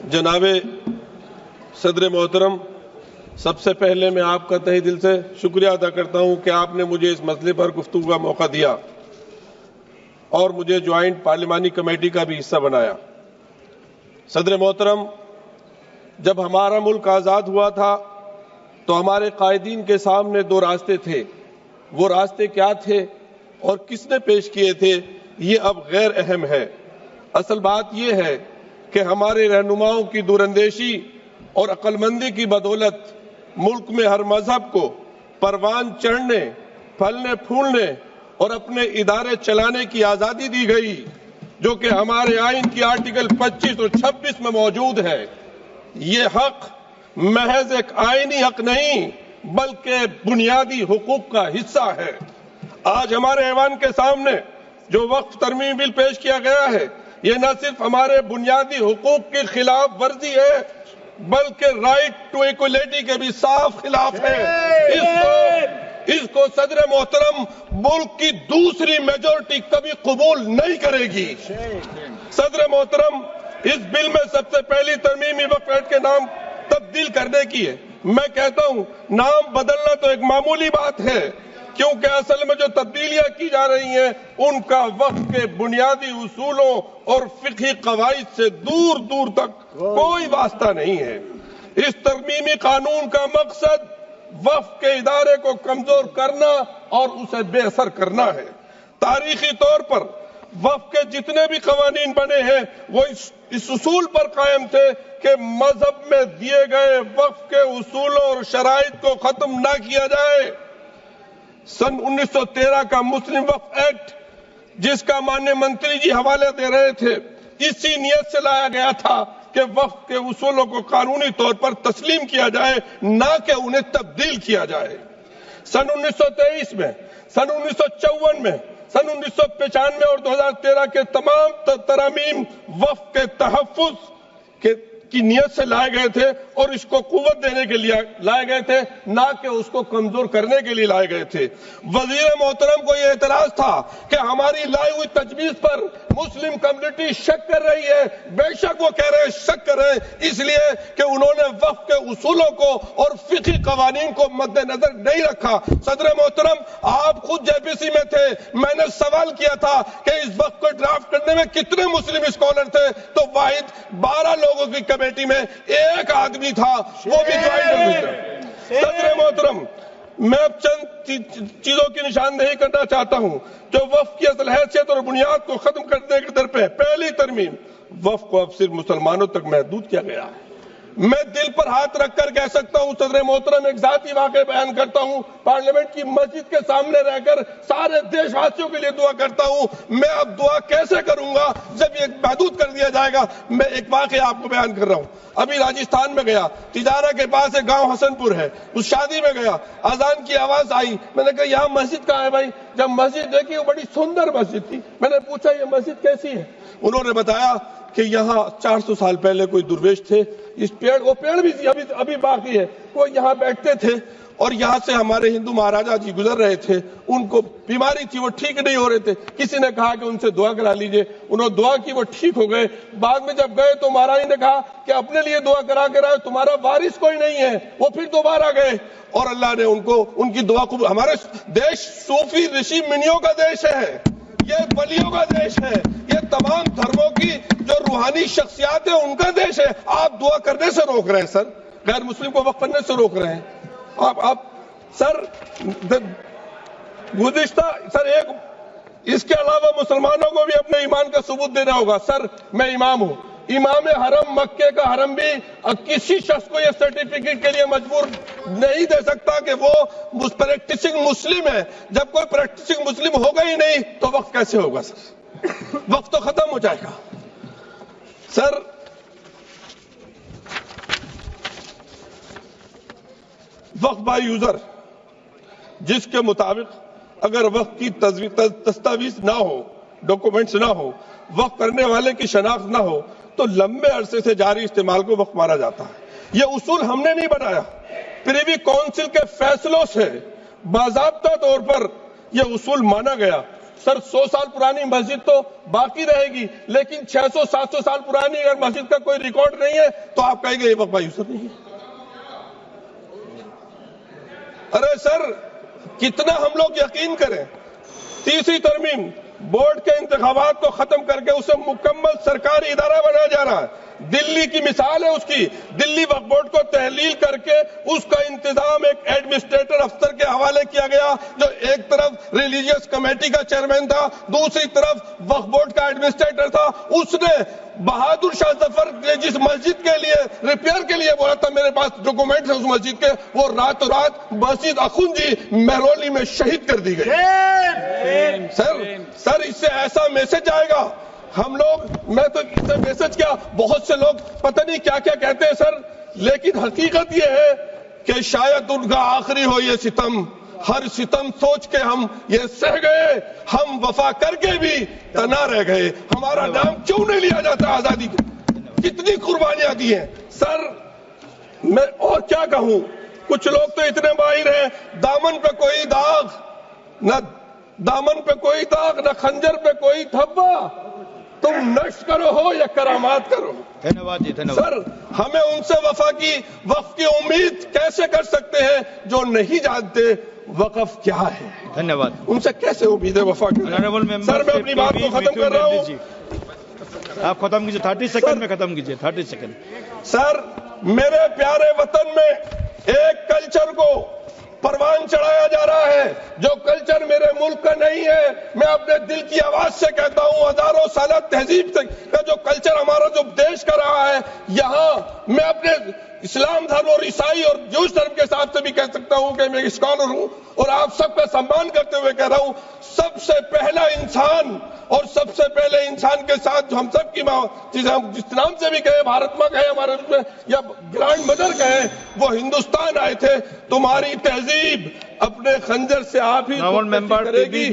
जनाब सदर मोहतरम, सबसे पहले मैं आपका तहे दिल से शुक्रिया अदा करता हूं कि आपने मुझे इस मसले पर गुफ्तगू का मौका दिया और मुझे ज्वाइंट पार्लिमानी कमेटी का भी हिस्सा बनाया। सदर मोहतरम, जब हमारा मुल्क आज़ाद हुआ था तो हमारे कायदीन के सामने दो रास्ते थे। वो रास्ते क्या थे और किसने पेश किए थे, ये अब गैर अहम है। असल बात यह है कि हमारे रहनुमाओं की दूरंदेशी और अक्लमंदी की बदौलत मुल्क में हर मजहब को परवान चढ़ने, फलने फूलने और अपने इदारे चलाने की आजादी दी गई, जो कि हमारे आइन की आर्टिकल 25 और 26 में मौजूद है। ये हक महज एक आईनी हक नहीं बल्कि बुनियादी हुकूक का हिस्सा है। आज हमारे ऐवान के सामने जो वक्फ तरमीमी बिल पेश किया गया है, ये न सिर्फ हमारे बुनियादी हुकूक की खिलाफ वर्जी है बल्कि राइट टू इक्वलिटी के भी साफ खिलाफ है। इसको सदर मोहतरम मुल्क की दूसरी मेजोरिटी कभी कबूल नहीं करेगी। सदर मोहतरम, इस बिल में सबसे पहली तरमीमी वक्फ एक्ट के नाम तब्दील करने की है। मैं कहता हूं नाम बदलना तो एक मामूली बात है, क्योंकि असल में जो तब्दीलियां की जा रही हैं उनका वक्फ के बुनियादी उसूलों और फिक़ही कवाइद से दूर दूर तक कोई वास्ता नहीं है। इस तरमीमी कानून का मकसद वक्फ के इदारे को कमजोर करना और उसे बेअसर करना है। तारीखी तौर पर वक्फ के जितने भी कवानीन बने हैं वो इस उसूल पर कायम थे कि मजहब में दिए गए वक्फ के उसूलों और शराइत को खत्म ना किया जाए। सन 1913 का मुस्लिम वक्फ एक्ट, जिसका माननीय मंत्री जी हवाले दे रहे थे, इसी नियत से लाया गया था कि वक्फ के उसूलों को कानूनी तौर पर तस्लीम किया जाए, ना कि उन्हें तब्दील किया जाए। सन 1923 में, सन 1954 में, सन 1995 और 2013 के तमाम तरामीम वक्फ के तहफ़्फ़ुज़ की नियत से लाए गए थे और इसको कुव्वत देने के लिए लाए गए थे, ना कि उसको कमजोर करने के लिए लाए गए थे। वजीर मोहतरम को यह एतराज था कि हमारी लाई हुई तजवीज पर मुस्लिम कम्युनिटी शक कर रही है। बेशक वो कह रहे हैं शक कर रहे हैं, इसलिए कि उन्होंने वक्फ के उसूलों को और फिक़ही कवानीन को मद्देनजर नहीं रखा। सदर मोहतरम, आप खुद जेपीसी में थे, मैंने सवाल किया था कि इस वक्फ को ड्राफ्ट करने में कितने मुस्लिम स्कॉलर थे, तो वाहिद 12 लोगों की कमेटी में एक आदमी था, वो भी ज्वाइंट। सदर मोहतरम, मैं अब चंद चीजों की निशानदेही करना चाहता हूं जो वक्फ की असल हैसियत और बुनियाद को खत्म करने के दर पे। पहली तरमीम, वक्फ को अब सिर्फ मुसलमानों तक महदूद किया गया है। मैं दिल पर हाथ रखकर कह सकता हूं सदर मोहतरम, एक जाती वाक़या बयान करता हूं, पार्लियामेंट की मस्जिद के सामने रहकर सारे देशवासियों के लिए दुआ करता हूं। मैं अब दुआ कैसे करूंगा जब ये महदूद कर दिया जाएगा। मैं एक वाक़या आपको बयान कर रहा हूं। अभी राजस्थान में गया, तिजारा के पास एक गांव हसनपुर है, उस शादी में गया, अजान की आवाज आई। मैंने कहा यहाँ मस्जिद कहाँ है भाई? जब मस्जिद देखी वो बड़ी सुंदर मस्जिद थी। मैंने पूछा ये मस्जिद कैसी है? उन्होंने बताया कि यहाँ 400 साल पहले कोई दुर्वेश थे, इस पेड़, वो पेड़ भी अभी बाकी है, वो यहाँ बैठते थे और यहाँ से हमारे हिंदू महाराजा जी गुजर रहे थे, उनको बीमारी थी, वो ठीक नहीं हो रहे थे। किसी ने कहा कि उनसे दुआ करा लीजिए, उन्होंने दुआ की, वो ठीक हो गए। बाद में जब गए तो महाराज ने कहा कि अपने लिए दुआ करा कर आए, तुम्हारा वारिस कोई नहीं है। वो फिर दोबारा गए और अल्लाह ने उनको उनकी दुआ को। हमारे देश सूफी ऋषि मुनियों का देश है, ये वलियों का देश है, ये तमाम धर्मों की जो रूहानी शख्सियात है उनका देश है। आप दुआ करने से रोक रहे हैं सर, गैर मुस्लिम को वक्फ करने से रोक रहे हैं आप सर। गुज़िश्ता सर, एक इसके अलावा मुसलमानों को भी अपने ईमान का सबूत देना होगा। सर, मैं इमाम हूं, इमाम हरम मक्के का हरम भी किसी शख्स को यह सर्टिफिकेट के लिए मजबूर नहीं दे सकता कि वो प्रैक्टिसिंग मुस्लिम है। जब कोई प्रैक्टिसिंग मुस्लिम होगा ही नहीं तो वक्फ कैसे होगा सर? वक्फ तो खत्म हो जाएगा सर। वक्फ बाय यूजर, जिसके मुताबिक अगर वक्फ की दस्तावेज ना हो, डॉक्यूमेंट्स ना हो, वक्फ करने वाले की शनाख्त ना हो, तो लंबे अरसे से जारी इस्तेमाल को वक्फ माना जाता है। यह उसूल हमने नहीं बनाया, प्रीवी काउंसिल के फैसलों से बाज़ाब्ता तौर पर यह उसूल माना गया سر 100 سال پرانی مسجد تو باقی رہے گی، لیکن 600-700 سال پرانی اگر مسجد کا کوئی ریکارڈ نہیں ہے تو آپ کہیں گے یہ وقف یوسف نہیں ہے۔ ارے سر کتنا ہم لوگ یقین کریں؟ تیسری ترمیم بورڈ کے انتخابات کو ختم کر کے اسے مکمل سرکاری ادارہ بنایا جا رہا ہے۔ دلی کی مثال ہے اس کی، دلی وقف بورڈ کو تحلیل کر کے اس کا انتظام ایک ایڈمنسٹریٹر افسر کے حوالے کیا گیا، جو ایک طرف ریلیجیس کمیٹی کا چیئرمین تھا، دوسری طرف وقف بورڈ کا ایڈمنسٹریٹر تھا۔ اس نے بہادر شاہ ظفر جس مسجد کے لیے ریپیئر کے لیے بولا تھا، میرے پاس ڈاکومنٹس ہیں اس مسجد کے، وہ راتوں رات مسجد اخوندی مہرولی میں شہید کر دی گئی۔ سر اس سے ایسا میسج آئے گا، ہم لوگ، میں تو اس سے میسج کیا، بہت سے لوگ پتہ نہیں کیا کیا کہتے ہیں سر، لیکن حقیقت یہ ہے کہ شاید ان کا آخری ہو یہ ستم، ہر ستم سوچ کے ہم یہ سہ گئے، ہم وفا کر کے بھی تنا رہ گئے، ہمارا نام کیوں نہیں لیا جاتا آزادی کے؟ کتنی قربانیاں دی ہیں سر، میں اور کیا کہوں؟ کچھ لوگ تو اتنے ماہر ہیں، دامن پہ کوئی داغ نہ، دامن پہ کوئی داغ نہ، خنجر پہ کوئی دھبا، تم نشر کرو ہو یا کرامات کرو۔ سر ہمیں ان سے وقف کی امید کیسے کر سکتے ہیں جو نہیں جانتے وقف کیا ہے؟ ان سے کیسے امید ہے وفا کی؟ سر میں اپنی بات کو ختم کر رہا ہوں، آپ ختم کیجیے، 30 سیکنڈ میں ختم کیجیے، 30 سیکنڈ۔ سر میرے پیارے وطن میں ایک کلچر کو پروان چڑھایا جا رہا ہے جو کلچر میرے ملک کا نہیں ہے۔ میں اپنے دل کی آواز سے کہتا ہوں، ہزاروں سالہ تہذیب کا جو کلچر ہمارا جو دیش کا رہا ہے، یہاں میں اپنے اسلام دھرم اور عیسائی اور جوش دھرم کے ساتھ سے بھی کہہ سکتا ہوں کہ میں اسکالر ہوں اور آپ سب کا سمان کرتے ہوئے کہہ رہا ہوں، سب سے پہلا انسان اور سب سے پہلے انسان کے ساتھ جو ہم سب کی ماں، جس نام سے بھی کہے، بھارت ماں کہے ہمارے میں، یا گرانڈ مدر کہے، وہ ہندوستان آئے تھے۔ تمہاری تہذیب اپنے خنجر سے آپ ہی کرے گی۔